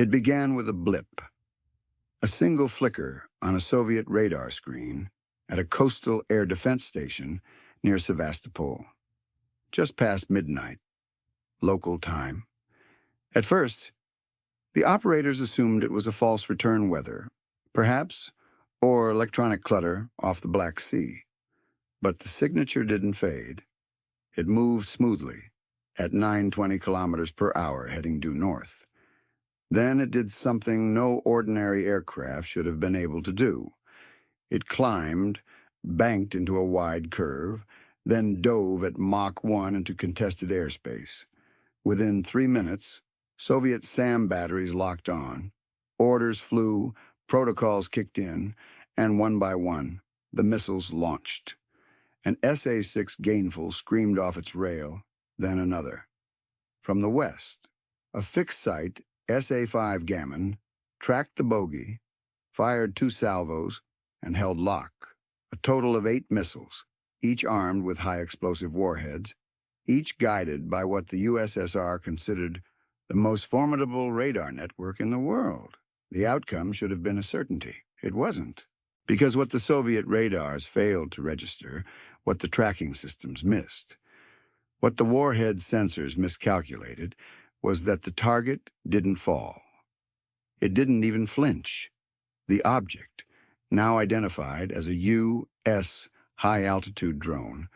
It began with a blip, a single flicker on a Soviet radar screen at a coastal air defense station near Sevastopol, just past midnight, local time. At first, the operators assumed it was a false return weather, perhaps, or electronic clutter off the Black Sea. But the signature didn't fade. It moved smoothly at 920 kilometers per hour heading due north. Then it did something no ordinary aircraft should have been able to do. It climbed, banked into a wide curve, then dove at Mach 1 into contested airspace. Within 3 minutes, Soviet SAM batteries locked on, orders flew, protocols kicked in, and one by one, the missiles launched. An SA-6 Gainful screamed off its rail, then another. From the west, a fixed-sight SA-5 Gammon tracked the bogey, fired 2 salvos, and held lock. A total of 8 missiles, each armed with high-explosive warheads, each guided by what the USSR considered the most formidable radar network in the world. The outcome should have been a certainty. It wasn't. Because what the Soviet radars failed to register, what the tracking systems missed, what the warhead sensors miscalculated, was that the target didn't fall. It didn't even flinch. The object, now identified as a U.S. high-altitude drone,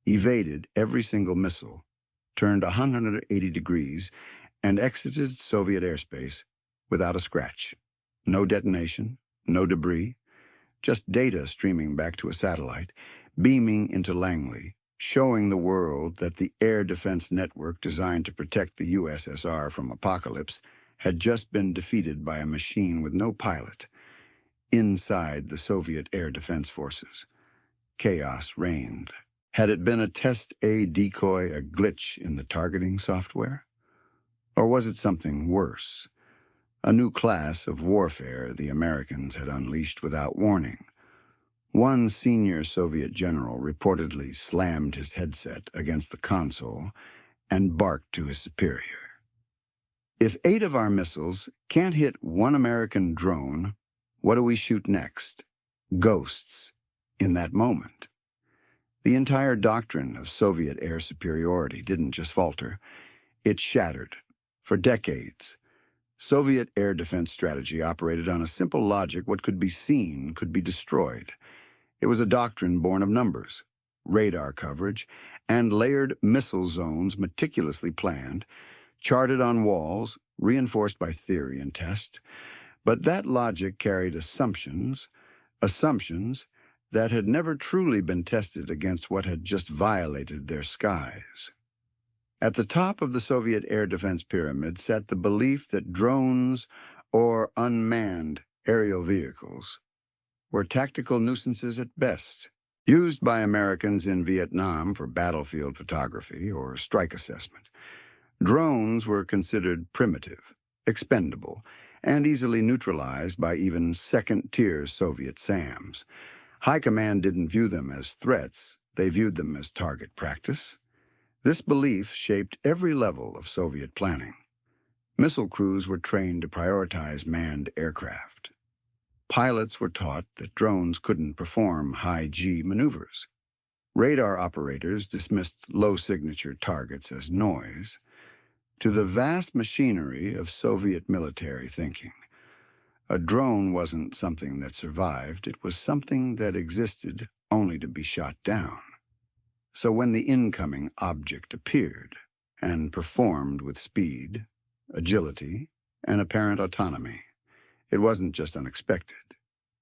evaded every single missile, turned 180 degrees, and exited Soviet airspace without a scratch. No detonation, no debris, just data streaming back to a satellite, beaming into Langley, showing the world that the air defense network designed to protect the USSR from apocalypse had just been defeated by a machine with no pilot. Inside the Soviet air defense forces, chaos reigned. Had it been a test A decoy, a glitch in the targeting software? Or was it something worse? A new class of warfare the Americans had unleashed without warning. One senior Soviet general reportedly slammed his headset against the console and barked to his superior. If 8 of our missiles can't hit one American drone, what do we shoot next? Ghosts in that moment. The entire doctrine of Soviet air superiority didn't just falter, it shattered. For decades, Soviet air defense strategy operated on a simple logic: what could be seen could be destroyed. It was a doctrine born of numbers, radar coverage, and layered missile zones meticulously planned, charted on walls, reinforced by theory and test. But that logic carried assumptions that had never truly been tested against what had just violated their skies. At the top of the Soviet air defense pyramid sat the belief that drones, or unmanned aerial vehicles, were tactical nuisances at best, used by Americans in Vietnam for battlefield photography or strike assessment. Drones were considered primitive, expendable, and easily neutralized by even second-tier Soviet SAMs. High Command didn't view them as threats, they viewed them as target practice. This belief shaped every level of Soviet planning. Missile crews were trained to prioritize manned aircraft. Pilots were taught that drones couldn't perform high-G maneuvers. Radar operators dismissed low-signature targets as noise. To the vast machinery of Soviet military thinking, a drone wasn't something that survived, it was something that existed only to be shot down. So when the incoming object appeared and performed with speed, agility, and apparent autonomy, it wasn't just unexpected,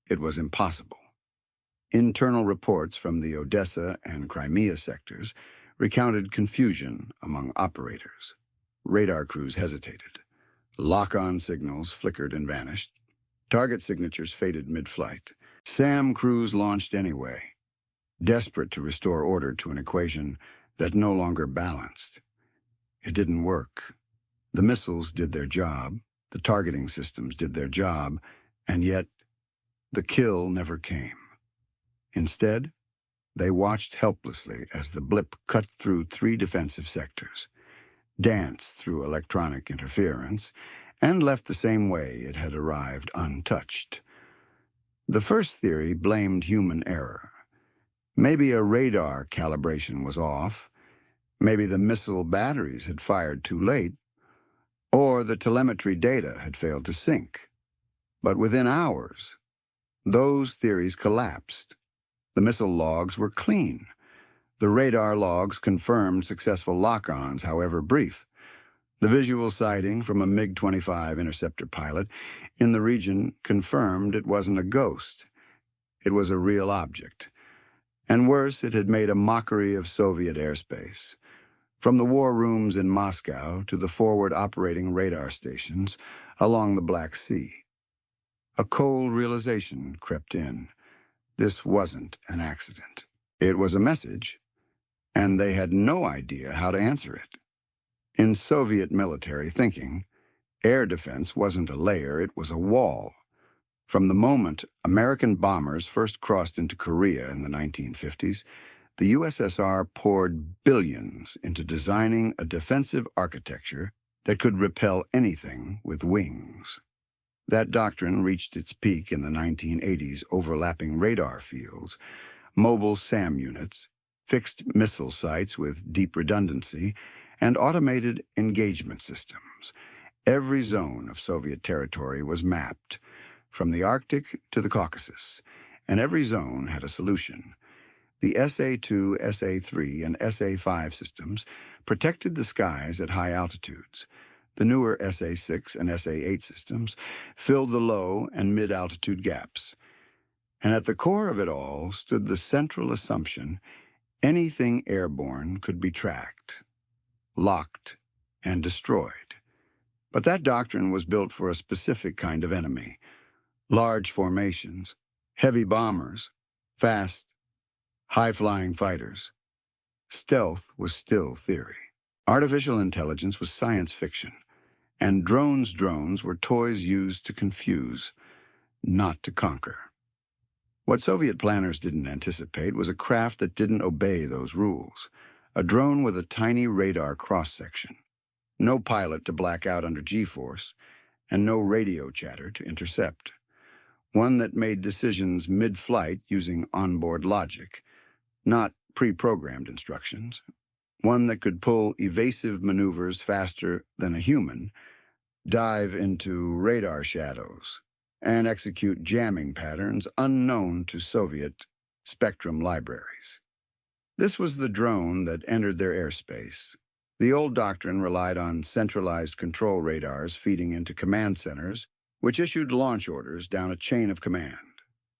it was impossible. Internal reports from the Odessa and Crimea sectors recounted confusion among operators. Radar crews hesitated. Lock-on signals flickered and vanished. Target signatures faded mid-flight. SAM crews launched anyway, desperate to restore order to an equation that no longer balanced. It didn't work. The missiles did their job, the targeting systems did their job, and yet the kill never came. Instead, they watched helplessly as the blip cut through 3 defensive sectors, danced through electronic interference, and left the same way it had arrived, untouched. The first theory blamed human error. Maybe a radar calibration was off, maybe the missile batteries had fired too late, or the telemetry data had failed to sync. But within hours, those theories collapsed. The missile logs were clean. The radar logs confirmed successful lock-ons, however brief. The visual sighting from a MiG-25 interceptor pilot in the region confirmed it wasn't a ghost. It was a real object. And worse, it had made a mockery of Soviet airspace. From the war rooms in Moscow to the forward operating radar stations along the Black Sea. A cold realization crept in. This wasn't an accident. It was a message, and they had no idea how to answer it. In Soviet military thinking, air defense wasn't a layer, it was a wall. From the moment American bombers first crossed into Korea in the 1950s, the USSR poured billions into designing a defensive architecture that could repel anything with wings. That doctrine reached its peak in the 1980s, overlapping radar fields, mobile SAM units, fixed missile sites with deep redundancy, and automated engagement systems. Every zone of Soviet territory was mapped, from the Arctic to the Caucasus, and every zone had a solution. The SA-2, SA-3, and SA-5 systems protected the skies at high altitudes. The newer SA-6 and SA-8 systems filled the low and mid-altitude gaps. And at the core of it all stood the central assumption anything airborne could be tracked, locked, and destroyed. But that doctrine was built for a specific kind of enemy. Large formations, heavy bombers, fast, high-flying fighters. Stealth was still theory. Artificial intelligence was science fiction, and drones were toys used to confuse, not to conquer. What Soviet planners didn't anticipate was a craft that didn't obey those rules, a drone with a tiny radar cross-section, no pilot to black out under G-force, and no radio chatter to intercept. One that made decisions mid-flight using onboard logic, not pre-programmed instructions. One that could pull evasive maneuvers faster than a human, dive into radar shadows, and execute jamming patterns unknown to Soviet spectrum libraries. This was the drone that entered their airspace. The old doctrine relied on centralized control radars feeding into command centers, which issued launch orders down a chain of command.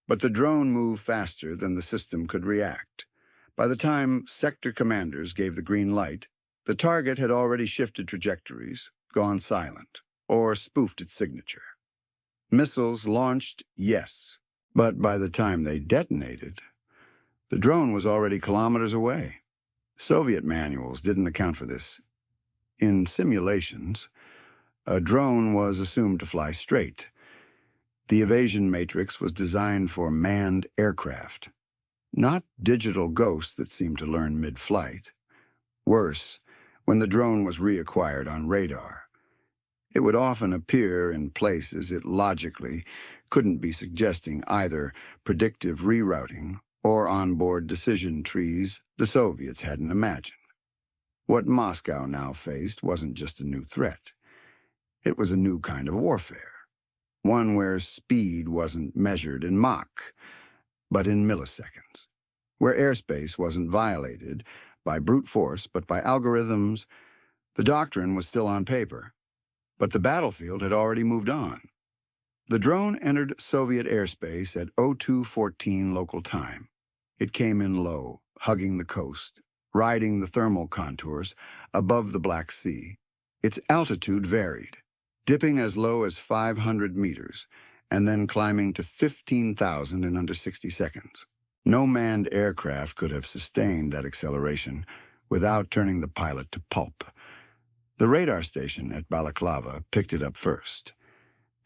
But the drone moved faster than the system could react. By the time sector commanders gave the green light, the target had already shifted trajectories, gone silent, or spoofed its signature. Missiles launched, yes, but by the time they detonated, the drone was already kilometers away. Soviet manuals didn't account for this. In simulations, a drone was assumed to fly straight. The evasion matrix was designed for manned aircraft, not digital ghosts that seemed to learn mid-flight. Worse, when the drone was reacquired on radar, it would often appear in places it logically couldn't be, suggesting either predictive rerouting or onboard decision trees the Soviets hadn't imagined. What Moscow now faced wasn't just a new threat. It was a new kind of warfare, one where speed wasn't measured in Mach, but in milliseconds, where airspace wasn't violated by brute force but by algorithms. The doctrine was still on paper, but the battlefield had already moved on. The drone entered Soviet airspace at 02:14 local time. It came in low, hugging the coast, riding the thermal contours above the Black Sea. Its altitude varied, dipping as low as 500 meters, and then climbing to 15,000 in under 60 seconds. No manned aircraft could have sustained that acceleration without turning the pilot to pulp. The radar station at Balaclava picked it up first.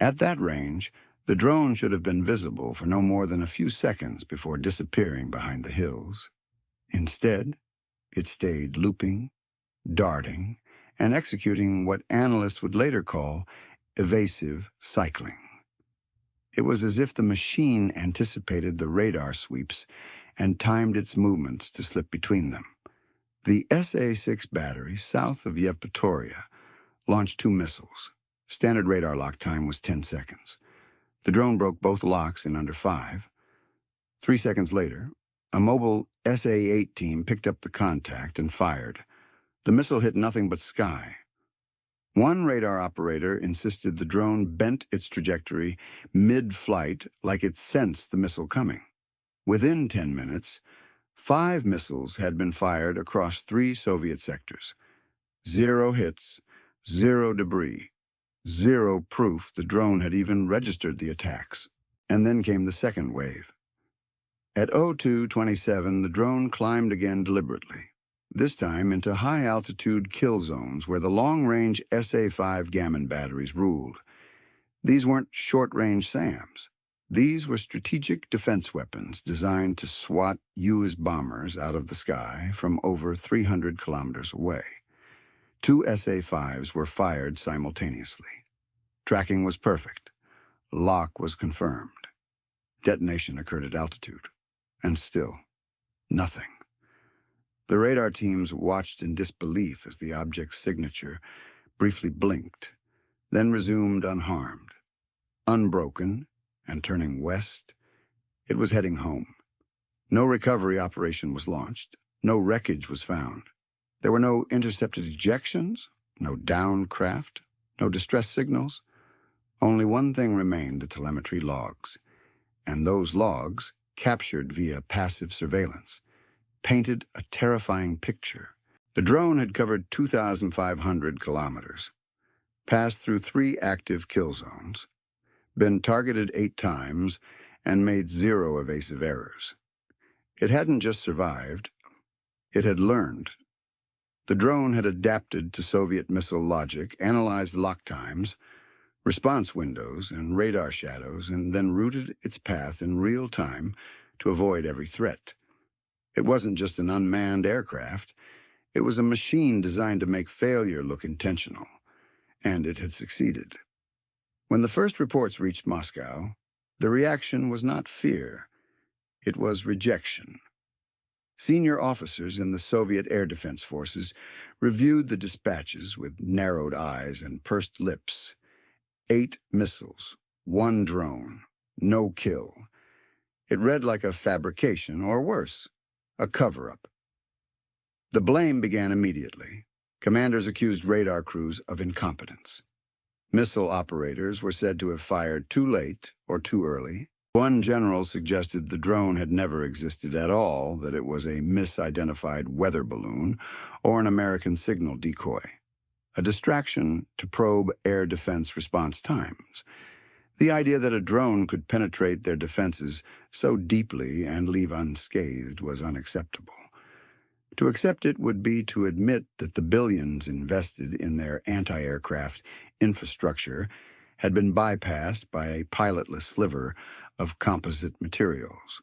At that range, the drone should have been visible for no more than a few seconds before disappearing behind the hills. Instead, it stayed looping, darting, and executing what analysts would later call evasive cycling. It was as if the machine anticipated the radar sweeps and timed its movements to slip between them. The SA-6 battery south of Yevpatoria launched 2 missiles. Standard radar lock time was 10 seconds. The drone broke both locks in under 5. 3 seconds later, a mobile SA-8 team picked up the contact and fired. The missile hit nothing but sky. One radar operator insisted the drone bent its trajectory mid-flight like it sensed the missile coming. Within 10 minutes, 5 missiles had been fired across 3 Soviet sectors. 0 hits, 0 debris, 0 proof the drone had even registered the attacks. And then came the second wave. At 02:27, the drone climbed again deliberately, this time into high-altitude kill zones where the long-range SA-5 Gammon batteries ruled. These weren't short-range SAMs. These were strategic defense weapons designed to swat U.S. bombers out of the sky from over 300 kilometers away. 2 SA-5s were fired simultaneously. Tracking was perfect. Lock was confirmed. Detonation occurred at altitude. And still, nothing. The radar teams watched in disbelief as the object's signature briefly blinked, then resumed unharmed. Unbroken and turning west, it was heading home. No recovery operation was launched. No wreckage was found. There were no intercepted ejections, no downed craft, no distress signals. Only one thing remained: the telemetry logs. And those logs, captured via passive surveillance, painted a terrifying picture. The drone had covered 2,500 kilometers, passed through 3 active kill zones, been targeted 8 times, and made 0 evasive errors. It hadn't just survived, it had learned. The drone had adapted to Soviet missile logic, analyzed lock times, response windows, and radar shadows, and then routed its path in real time to avoid every threat. It wasn't just an unmanned aircraft. It was a machine designed to make failure look intentional, and it had succeeded. When the first reports reached Moscow, the reaction was not fear. It was rejection. Senior officers in the Soviet Air Defense Forces reviewed the dispatches with narrowed eyes and pursed lips. 8 missiles, 1 drone, no kill. It read like a fabrication, or worse, a cover-up. The blame began immediately. Commanders accused radar crews of incompetence. Missile operators were said to have fired too late or too early. One general suggested the drone had never existed at all, that it was a misidentified weather balloon or an American signal decoy, a distraction to probe air defense response times. The idea that a drone could penetrate their defenses so deeply and leave unscathed was unacceptable. To accept it would be to admit that the billions invested in their anti-aircraft infrastructure had been bypassed by a pilotless sliver of composite materials.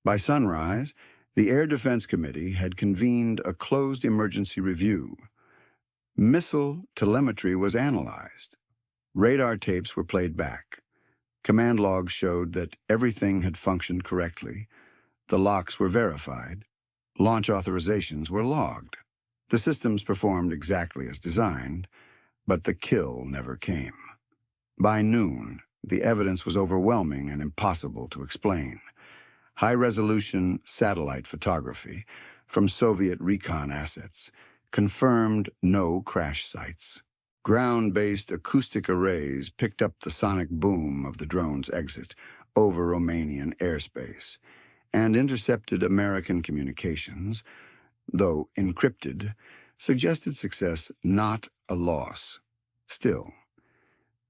By sunrise, the Air Defense Committee had convened a closed emergency review. Missile telemetry was analyzed. Radar tapes were played back. Command logs showed that everything had functioned correctly. The locks were verified. Launch authorizations were logged. The systems performed exactly as designed, but the kill never came. By noon, the evidence was overwhelming and impossible to explain. High-resolution satellite photography from Soviet recon assets confirmed no crash sites. Ground-based acoustic arrays picked up the sonic boom of the drone's exit over Romanian airspace and intercepted American communications, though encrypted, suggested success, not a loss. Still,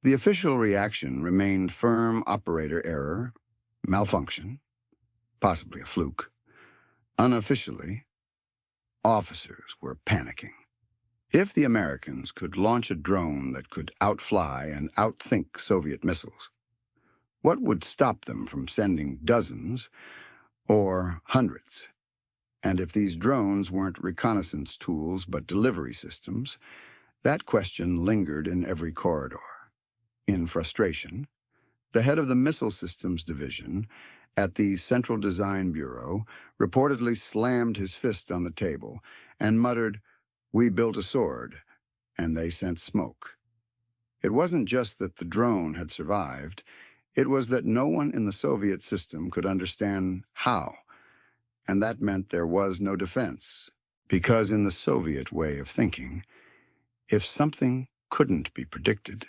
the official reaction remained firm operator error, malfunction, possibly a fluke. Unofficially, officers were panicking. If the Americans could launch a drone that could outfly and outthink Soviet missiles, what would stop them from sending dozens or hundreds? And if these drones weren't reconnaissance tools but delivery systems, that question lingered in every corridor. In frustration, the head of the Missile Systems Division at the Central Design Bureau reportedly slammed his fist on the table and muttered, "We built a sword, and they sent smoke." It wasn't just that the drone had survived, it was that no one in the Soviet system could understand how, and that meant there was no defense, because in the Soviet way of thinking, if something couldn't be predicted,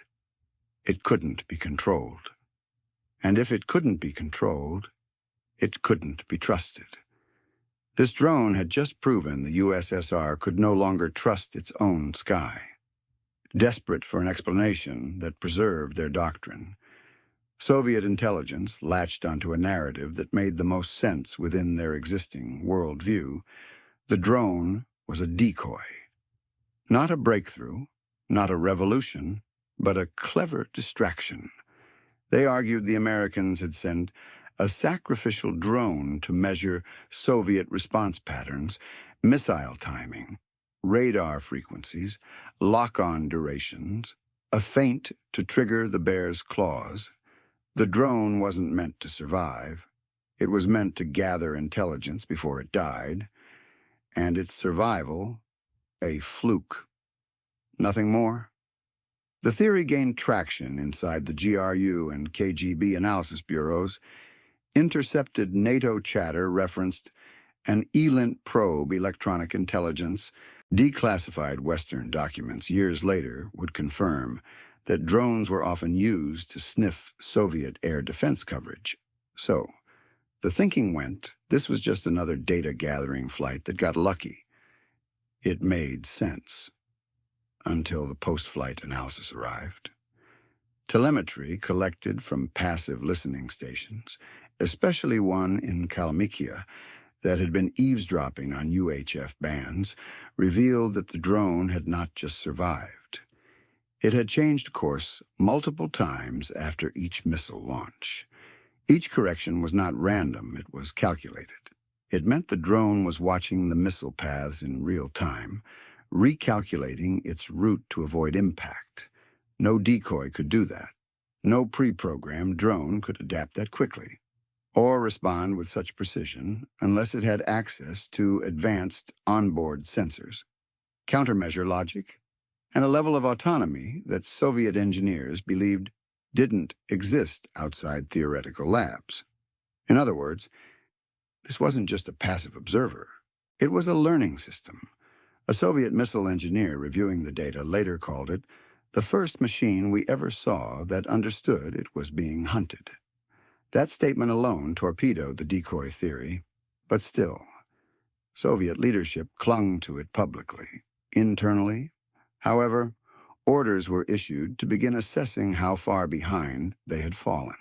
it couldn't be controlled. And if it couldn't be controlled, it couldn't be trusted. This drone had just proven the USSR could no longer trust its own sky. Desperate for an explanation that preserved their doctrine, Soviet intelligence latched onto a narrative that made the most sense within their existing worldview. The drone was a decoy. Not a breakthrough, not a revolution, but a clever distraction. They argued the Americans had sent a sacrificial drone to measure Soviet response patterns, missile timing, radar frequencies, lock-on durations, a feint to trigger the bear's claws. The drone wasn't meant to survive. It was meant to gather intelligence before it died, and its survival, a fluke. Nothing more. The theory gained traction inside the GRU and KGB analysis bureaus. Intercepted NATO chatter referenced an ELINT probe electronic intelligence. Declassified Western documents years later would confirm that drones were often used to sniff Soviet air defense coverage. So, the thinking went, this was just another data-gathering flight that got lucky. It made sense. Until the post-flight analysis arrived. Telemetry collected from passive listening stations, especially one in Kalmykia that had been eavesdropping on UHF bands, revealed that the drone had not just survived. It had changed course multiple times after each missile launch. Each correction was not random, it was calculated. It meant the drone was watching the missile paths in real time, recalculating its route to avoid impact. No decoy could do that. No pre-programmed drone could adapt that quickly, or respond with such precision unless it had access to advanced onboard sensors, countermeasure logic, and a level of autonomy that Soviet engineers believed didn't exist outside theoretical labs. In other words, this wasn't just a passive observer. It was a learning system. A Soviet missile engineer reviewing the data later called it the first machine we ever saw that understood it was being hunted. That statement alone torpedoed the decoy theory, but still, Soviet leadership clung to it publicly. Internally, however, orders were issued to begin assessing how far behind they had fallen.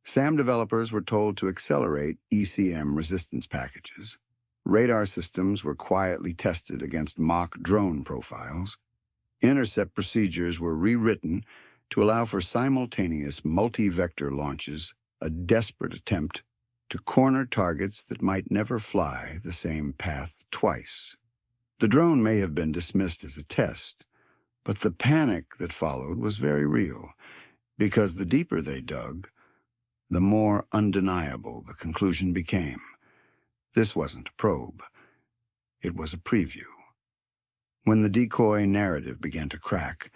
SAM developers were told to accelerate ECM resistance packages. Radar systems were quietly tested against mock drone profiles. Intercept procedures were rewritten to allow for simultaneous multi-vector launches, a desperate attempt to corner targets that might never fly the same path twice. The drone may have been dismissed as a test, but the panic that followed was very real, because the deeper they dug, the more undeniable the conclusion became. This wasn't a probe. It was a preview. When the decoy narrative began to crack,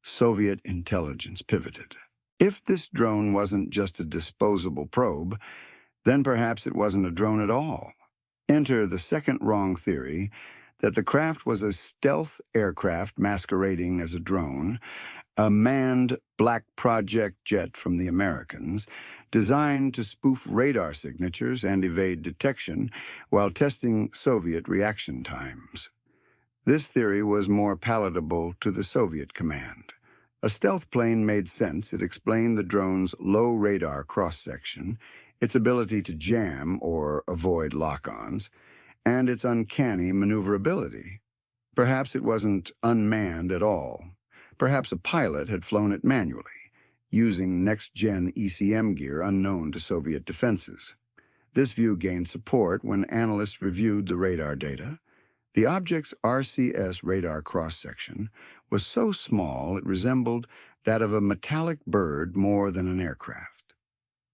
Soviet intelligence pivoted. If this drone wasn't just a disposable probe, then perhaps it wasn't a drone at all. Enter the second wrong theory that the craft was a stealth aircraft masquerading as a drone, a manned black project jet from the Americans, designed to spoof radar signatures and evade detection while testing Soviet reaction times. This theory was more palatable to the Soviet command. A stealth plane made sense. It explained the drone's low radar cross-section, its ability to jam or avoid lock-ons, and its uncanny maneuverability. Perhaps it wasn't unmanned at all. Perhaps a pilot had flown it manually, using next-gen ECM gear unknown to Soviet defenses. This view gained support when analysts reviewed the radar data. The object's RCS radar cross-section was so small it resembled that of a metallic bird more than an aircraft.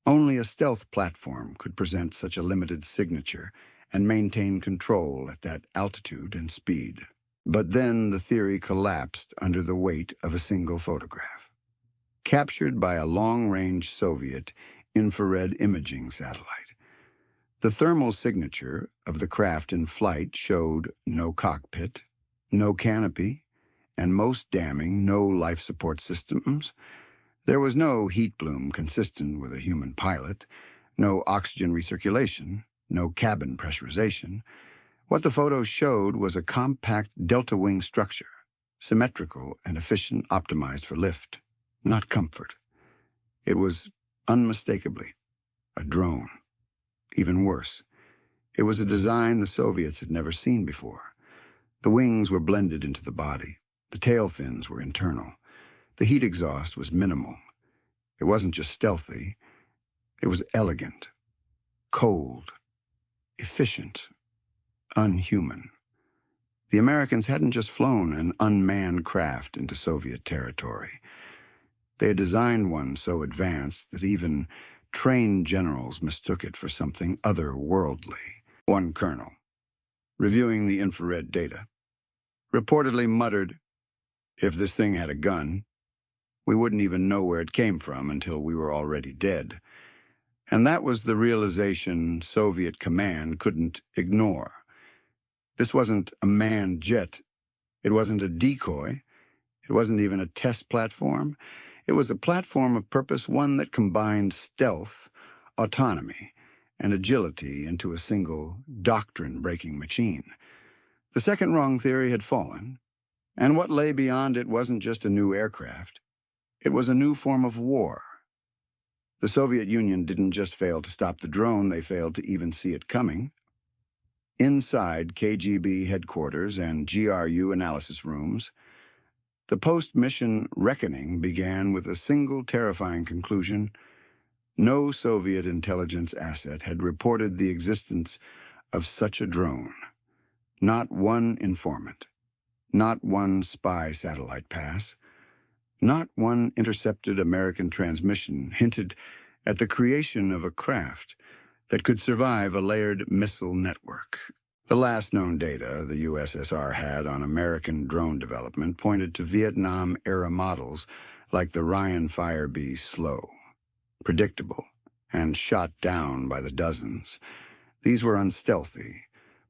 Only a stealth platform could present such a limited signature and maintain control at that altitude and speed. But then the theory collapsed under the weight of a single photograph. Captured by a long-range Soviet infrared imaging satellite, the thermal signature of the craft in flight showed no cockpit, no canopy, and most damning, no life support systems. There was no heat plume consistent with a human pilot, no oxygen recirculation, no cabin pressurization. What the photos showed was a compact delta-wing structure, symmetrical and efficient, optimized for lift, not comfort. It was unmistakably a drone. Even worse, it was a design the Soviets had never seen before. The wings were blended into the body. The tail fins were internal. The heat exhaust was minimal. It wasn't just stealthy. It was elegant, cold, efficient, unhuman. The Americans hadn't just flown an unmanned craft into Soviet territory. They had designed one so advanced that even trained generals mistook it for something otherworldly. One colonel, reviewing the infrared data, reportedly muttered, "If this thing had a gun, we wouldn't even know where it came from until we were already dead." And that was the realization Soviet command couldn't ignore. This wasn't a manned jet. It wasn't a decoy. It wasn't even a test platform. It was a platform of purpose, one that combined stealth, autonomy, and agility into a single doctrine-breaking machine. The second wrong theory had fallen, and what lay beyond it wasn't just a new aircraft. It was a new form of war. The Soviet Union didn't just fail to stop the drone, they failed to even see it coming. Inside KGB headquarters and GRU analysis rooms, the post-mission reckoning began with a single terrifying conclusion. No Soviet intelligence asset had reported the existence of such a drone. Not one informant, not one spy satellite pass, not one intercepted American transmission hinted at the creation of a craft that could survive a layered missile network. The last known data the USSR had on American drone development pointed to Vietnam-era models like the Ryan Firebee Slow, predictable, and shot down by the dozens. These were unstealthy,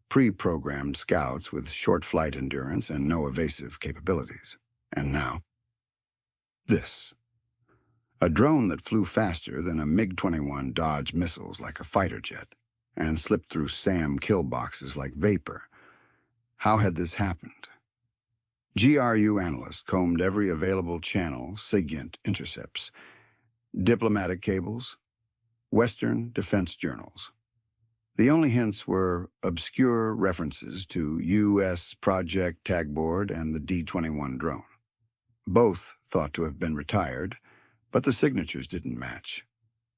pre-programmed scouts with short flight endurance and no evasive capabilities. And now, this. A drone that flew faster than a MiG-21 dodged missiles like a fighter jet and slipped through SAM kill boxes like vapor. How had this happened? GRU analysts combed every available channel, SIGINT intercepts, diplomatic cables, Western defense journals. The only hints were obscure references to U.S. Project Tagboard and the D-21 drone. Both thought to have been retired, but the signatures didn't match.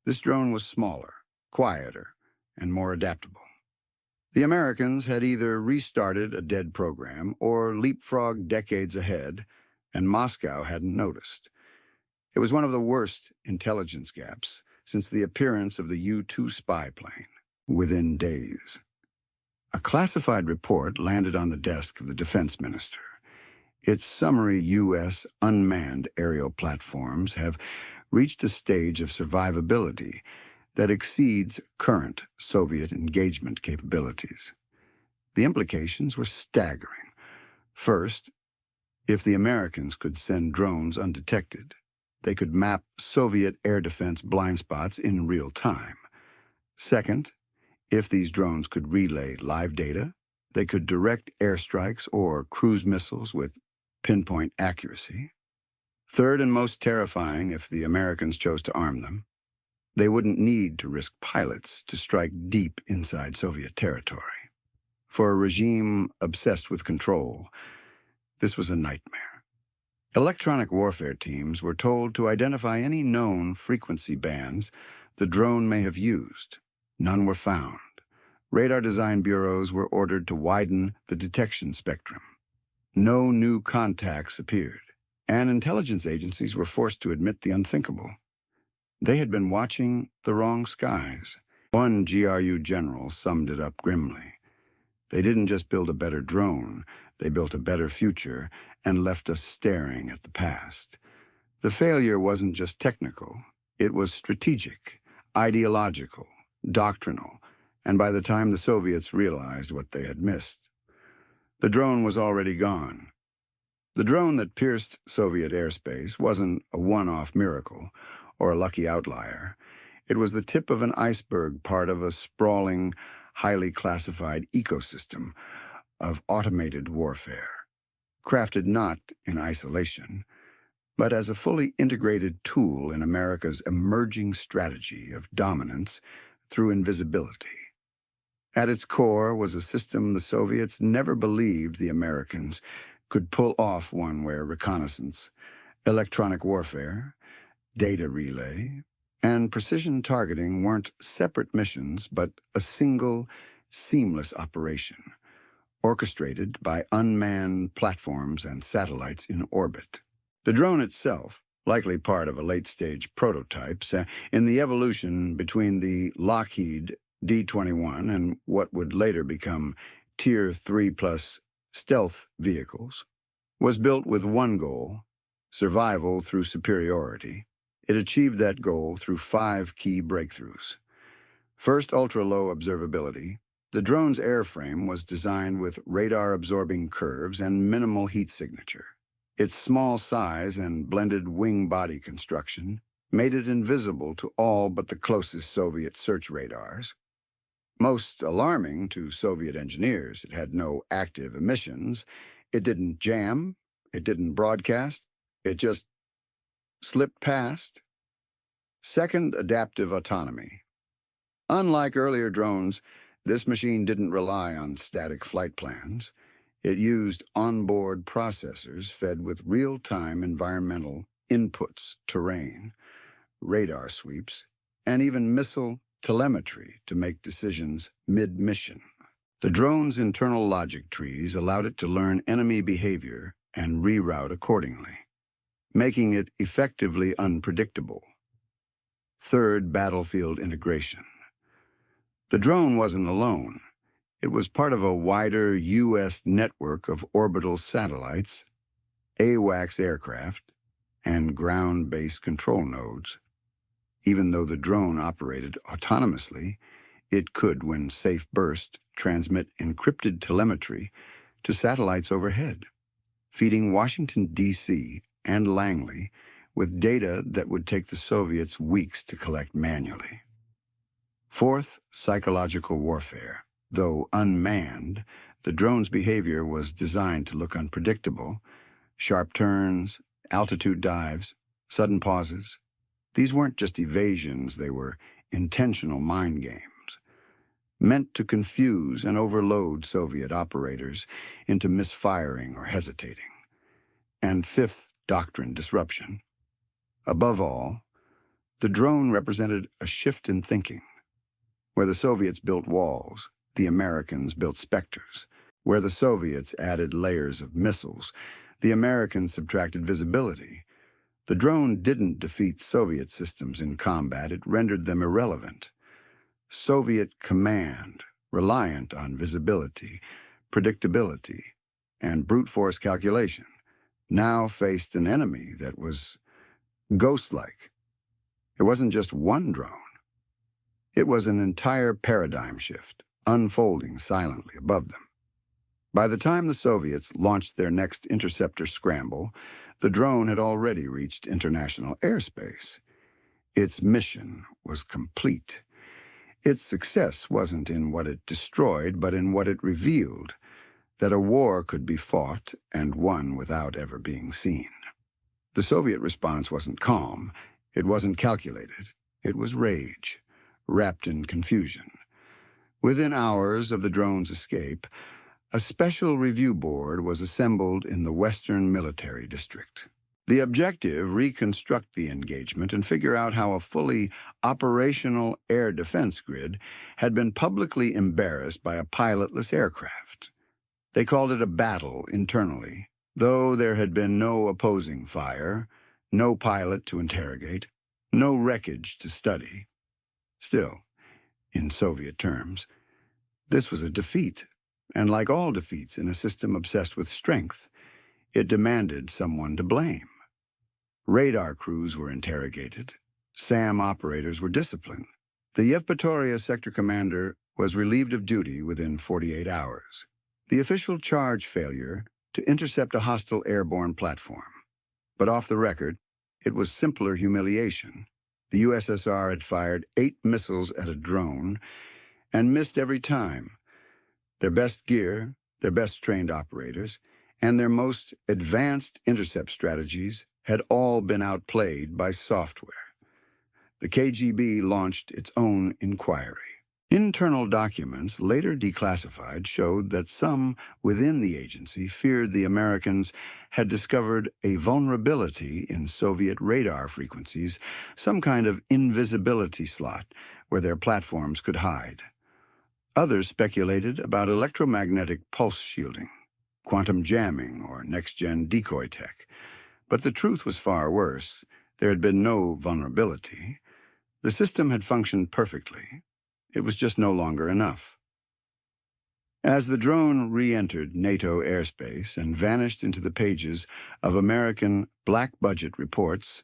This drone was smaller, quieter, and more adaptable. The Americans had either restarted a dead program or leapfrogged decades ahead, and Moscow hadn't noticed. It was one of the worst intelligence gaps since the appearance of the U-2 spy plane, within days. A classified report landed on the desk of the defense minister. Its summary U.S. unmanned aerial platforms have reached a stage of survivability that exceeds current Soviet engagement capabilities. The implications were staggering. First, if the Americans could send drones undetected, they could map Soviet air defense blind spots in real time. Second, if these drones could relay live data, they could direct airstrikes or cruise missiles with pinpoint accuracy. Third, and most terrifying, if the Americans chose to arm them, they wouldn't need to risk pilots to strike deep inside Soviet territory. For a regime obsessed with control, this was a nightmare. Electronic warfare teams were told to identify any known frequency bands the drone may have used. None were found. Radar design bureaus were ordered to widen the detection spectrum. No new contacts appeared. and intelligence agencies were forced to admit the unthinkable. They had been watching the wrong skies. One GRU general summed it up grimly. They didn't just build a better drone, they built a better future and left us staring at the past. The failure wasn't just technical, it was strategic, ideological, doctrinal, and by the time the Soviets realized what they had missed, the drone was already gone. The drone that pierced Soviet airspace wasn't a one-off miracle or a lucky outlier. It was the tip of an iceberg, part of a sprawling, highly classified ecosystem of automated warfare, crafted not in isolation, but as a fully integrated tool in America's emerging strategy of dominance through invisibility. At its core was a system the Soviets never believed the Americans could pull off, one where reconnaissance, electronic warfare, data relay, and precision targeting weren't separate missions, but a single, seamless operation, orchestrated by unmanned platforms and satellites in orbit. The drone itself, likely part of a late-stage prototype, in the evolution between the Lockheed D-21 and what would later become Tier 3+ stealth vehicles, was built with one goal: survival through superiority. It achieved that goal through 5 key breakthroughs. First, ultra-low observability. The drone's airframe was designed with radar-absorbing curves and minimal heat signature. Its small size and blended wing-body construction made it invisible to all but the closest Soviet search radars. Most alarming to Soviet engineers, it had no active emissions. It didn't jam. It didn't broadcast. It just slipped past. Second, adaptive autonomy. Unlike earlier drones, this machine didn't rely on static flight plans. It used onboard processors fed with real-time environmental inputs, terrain, radar sweeps, and even missile telemetry to make decisions mid-mission. The drone's internal logic trees allowed it to learn enemy behavior and reroute accordingly, making it effectively unpredictable. Third, battlefield integration. The drone wasn't alone. It was part of a wider U.S. network of orbital satellites, AWACS aircraft, and ground-based control nodes. Even though the drone operated autonomously, it could, when safe burst, transmit encrypted telemetry to satellites overhead, feeding Washington, D.C. and Langley with data that would take the Soviets weeks to collect manually. Fourth, psychological warfare. Though unmanned, the drone's behavior was designed to look unpredictable. Sharp turns, altitude dives, sudden pauses. These weren't just evasions, they were intentional mind games, meant to confuse and overload Soviet operators into misfiring or hesitating. And fifth, doctrine disruption. Above all, the drone represented a shift in thinking. Where the Soviets built walls, the Americans built specters. Where the Soviets added layers of missiles, the Americans subtracted visibility. The drone didn't defeat Soviet systems in combat, it rendered them irrelevant. Soviet command, reliant on visibility, predictability, and brute force calculation, now faced an enemy that was ghost-like. It wasn't just one drone. It was an entire paradigm shift, unfolding silently above them. By the time the Soviets launched their next interceptor scramble, the drone had already reached international airspace. Its mission was complete. Its success wasn't in what it destroyed, but in what it revealed, that a war could be fought and won without ever being seen. The Soviet response wasn't calm, it wasn't calculated, it was rage, wrapped in confusion. Within hours of the drone's escape, a special review board was assembled in the Western Military District. The objective, reconstruct the engagement and figure out how a fully operational air defense grid had been publicly embarrassed by a pilotless aircraft. They called it a battle internally, Though there had been no opposing fire, no pilot to interrogate, no wreckage to study, still, in Soviet terms, this was a defeat, and like all defeats in a system obsessed with strength, it demanded someone to blame. Radar crews were interrogated. SAM operators were disciplined. The Yevpatoria sector commander was relieved of duty within 48 hours. The official charge failure to intercept a hostile airborne platform. But off the record, it was simpler humiliation. The USSR had fired 8 missiles at a drone and missed every time. Their best gear, their best trained operators, and their most advanced intercept strategies had all been outplayed by software. The KGB launched its own inquiry. Internal documents, later declassified, showed that some within the agency feared the Americans had discovered a vulnerability in Soviet radar frequencies, some kind of invisibility slot where their platforms could hide. Others speculated about electromagnetic pulse shielding, quantum jamming, or next-gen decoy tech. But the truth was far worse. There had been no vulnerability. The system had functioned perfectly. It was just no longer enough. As the drone re-entered NATO airspace and vanished into the pages of American black-budget reports,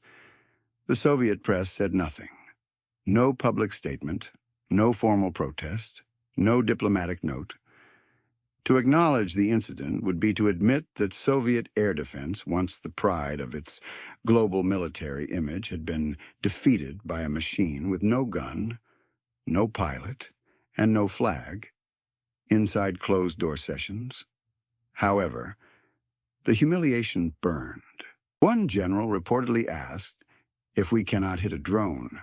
the Soviet press said nothing. No public statement, no formal protest, no diplomatic note. To acknowledge the incident would be to admit that Soviet air defense, once the pride of its global military image, had been defeated by a machine with no gun, no pilot, and no flag, inside closed-door sessions. However, the humiliation burned. One general reportedly asked, "If we cannot hit a drone,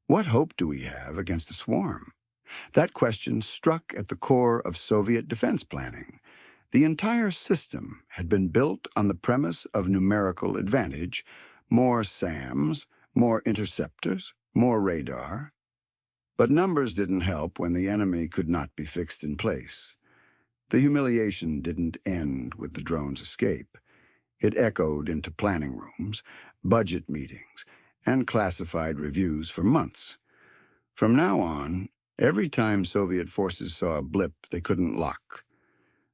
what hope do we have against a swarm?" That question struck at the core of Soviet defense planning. The entire system had been built on the premise of numerical advantage: more SAMs, more interceptors, more radar. But numbers didn't help when the enemy could not be fixed in place. The humiliation didn't end with the drone's escape. It echoed into planning rooms, budget meetings, and classified reviews for months. From now on, every time Soviet forces saw a blip they couldn't lock,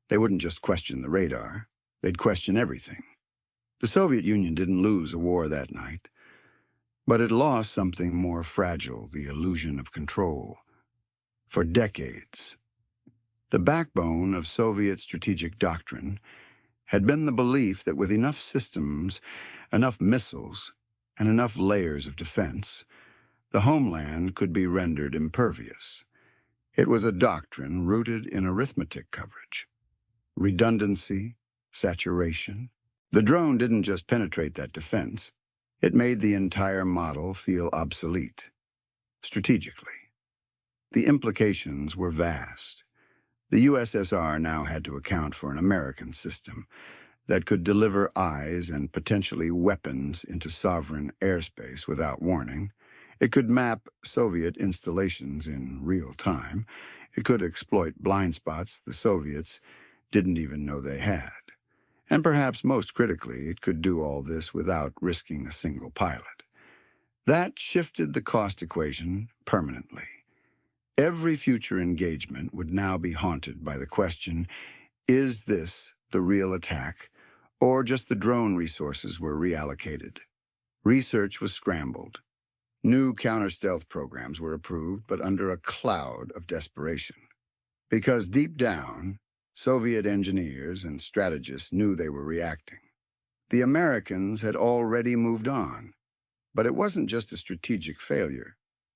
they wouldn't just question the radar, they'd question everything. The Soviet Union didn't lose a war that night, but it lost something more fragile, the illusion of control. For decades, the backbone of Soviet strategic doctrine had been the belief that with enough systems, enough missiles, and enough layers of defense, the homeland could be rendered impervious. It was a doctrine rooted in arithmetic coverage, redundancy, saturation. The drone didn't just penetrate that defense. It made the entire model feel obsolete, strategically. The implications were vast. The USSR now had to account for an American system that could deliver eyes and potentially weapons into sovereign airspace without warning. It could map Soviet installations in real time. It could exploit blind spots the Soviets didn't even know they had. And perhaps most critically, it could do all this without risking a single pilot. That shifted the cost equation permanently. Every future engagement would now be haunted by the question, is this the real attack, or just the drone resources were reallocated? Research was scrambled. New counter-stealth programs were approved, but under a cloud of desperation. Because deep down, Soviet engineers and strategists knew they were reacting. The Americans had already moved on, but it wasn't just a strategic failure.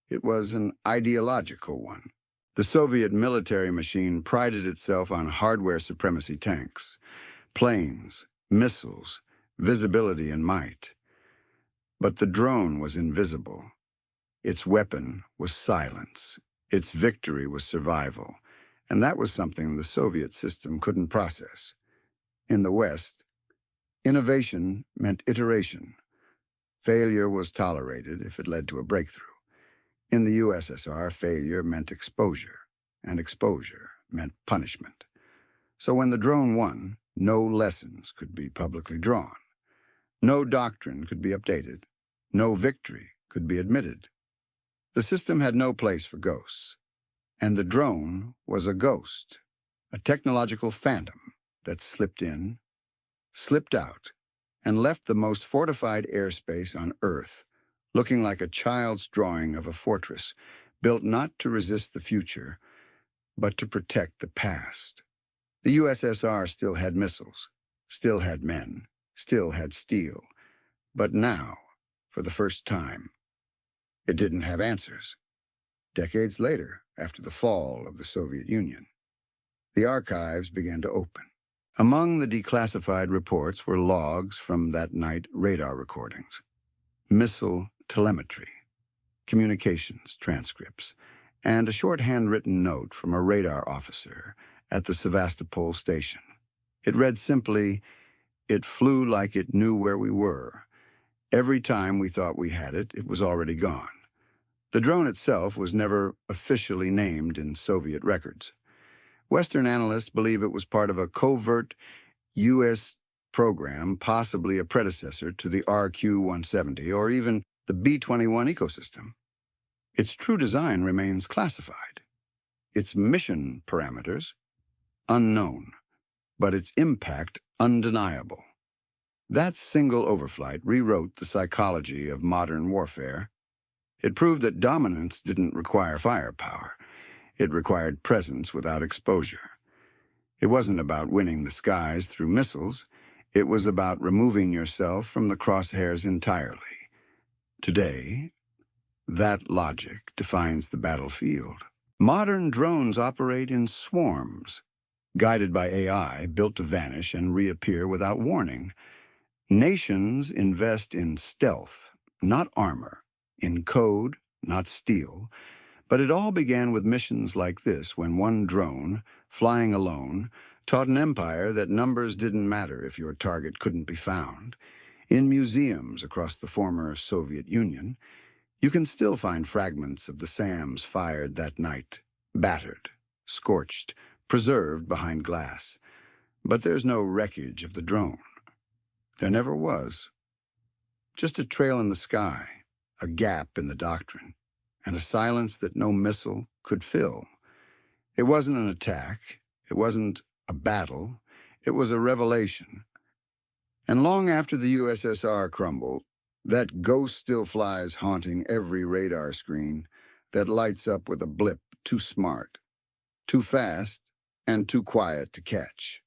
It was an ideological one. The Soviet military machine prided itself on hardware supremacy tanks, planes, missiles, visibility and might. But the drone was invisible. Its weapon was silence. Its victory was survival. And that was something the Soviet system couldn't process. In the West, innovation meant iteration. Failure was tolerated if it led to a breakthrough. In the USSR, failure meant exposure, and exposure meant punishment. So when the drone won, No lessons could be publicly drawn. No doctrine could be updated. No victory could be admitted. The system had no place for ghosts. And the drone was a ghost, a technological phantom that slipped in, slipped out, and left the most fortified airspace on Earth, looking like a child's drawing of a fortress, built not to resist the future, but to protect the past. The USSR still had missiles, still had men, still had steel, but now, for the first time, it didn't have answers. Decades later, after the fall of the Soviet Union, the archives began to open. Among the declassified reports were logs from that night radar recordings, missile telemetry, communications transcripts, and a short handwritten note from a radar officer at the Sevastopol station. It read simply, "It flew like it knew where we were. Every time we thought we had it, it was already gone." The drone itself was never officially named in Soviet records. Western analysts believe it was part of a covert U.S. program, possibly a predecessor to the RQ-170 or even the B-21 ecosystem. Its true design remains classified. Its mission parameters, unknown, but its impact undeniable. That single overflight rewrote the psychology of modern warfare. It proved that dominance didn't require firepower. It required presence without exposure. It wasn't about winning the skies through missiles. It was about removing yourself from the crosshairs entirely. Today, that logic defines the battlefield. Modern drones operate in swarms, guided by AI, built to vanish and reappear without warning. Nations invest in stealth, not armor, in code, not steel. But it all began with missions like this, when one drone, flying alone, taught an empire that numbers didn't matter if your target couldn't be found. In museums across the former Soviet Union, you can still find fragments of the SAMs fired that night, battered, scorched, preserved behind glass. But there's no wreckage of the drone. There never was. Just a trail in the sky, a gap in the doctrine, and a silence that no missile could fill. It wasn't an attack. It wasn't a battle. It was a revelation. And long after the USSR crumbled, that ghost still flies haunting every radar screen that lights up with a blip too smart, too fast, and too quiet to catch.